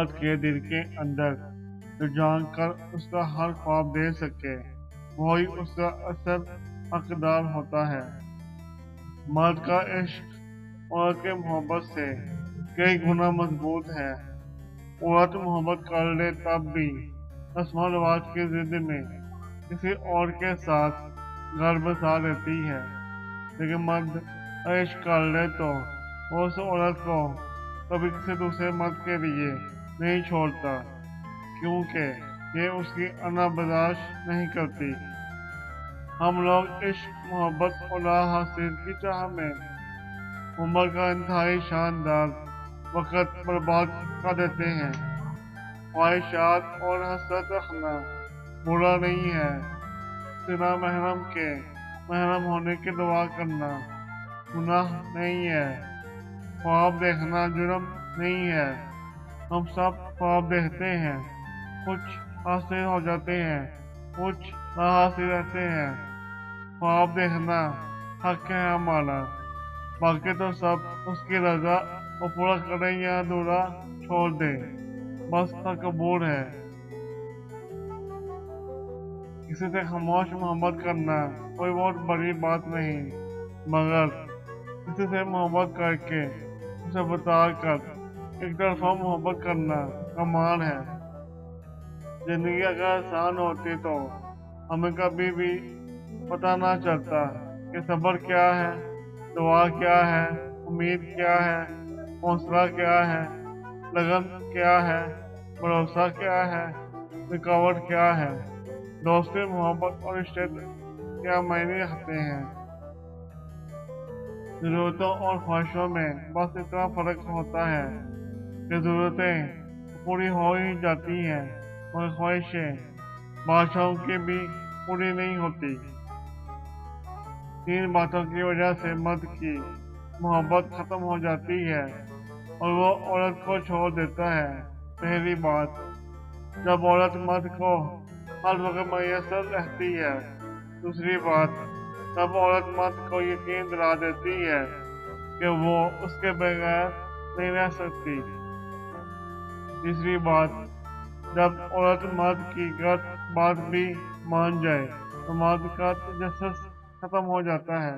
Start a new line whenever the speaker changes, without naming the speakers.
औरत के दिल के अंदर जो जानकर उसका हर ख्वाब दे सके वही उसका असल हकदार होता है। मर्द का इश्क औरत के मोहब्बत से कई गुना मजबूत है। औरत मोहब्बत कर ले तब भी रस्म रिवाज की जिद में किसी और के साथ घर बसा लेती है, लेकिन मर्द इश्क कर ले तो वो उस औरत को कभी किसी दूसरे मर्द के लिए नहीं छोड़ता, क्योंकि ये उसकी अना बर्दाश्त नहीं करती। हम लोग इश्क, मोहब्बत और राह हासिल की चाह में उम्र का इंतहाई शानदार वक़्त बर्बाद कर देते हैं। ख्वाहिशात और हसरत रखना बुरा नहीं है। सिना महरम के महरम होने की दुआ करना गुनाह नहीं है। ख्वाब देखना जुर्म नहीं है। हम सब ख्वाब देखते हैं, कुछ हासिल हो जाते हैं, कुछ नाहासिल रहते हैं। ख्वाब देखना हक है हमारा, बाकी तो सब उसकी रजा को पूरा करें या अधूरा छोड़ दे, बस तकबूर है। किसी से खामोश मोहब्बत करना कोई बहुत बड़ी बात नहीं, मगर किसी से मोहब्बत करके उसे बता कर एक तरफा मोहब्बत करना कमाल है। जिंदगी अगर आसान होती तो हमें कभी भी पता ना चलता कि सब्र क्या है, दुआ क्या है, उम्मीद क्या है, हौसला क्या है, लगन क्या है, भरोसा क्या है, रुकावट क्या है। दोस्ती, मोहब्बत और रिश्ते क्या मायने रखते हैं। ज़रूरतों और ख्वाहिशों में बस इतना फ़र्क होता है कि ज़रूरतें पूरी हो ही जाती हैं और ख्वाहिशें बादशाहों की भी पूरी नहीं होती। 3 बातों की वजह से मर्द की मोहब्बत ख़त्म हो जाती है और वो औरत को छोड़ देता है। पहली बात, जब औरत मर्द को हर वक्त मैसर रहती है। दूसरी बात, तब औरत मर्द को यकीन दिला देती है कि वो उसके बगैर नहीं रह सकती। तीसरी बात, जब औरत मर्द की गलत बात भी मान जाए तो मर्द का तजस्सुस खत्म हो जाता है।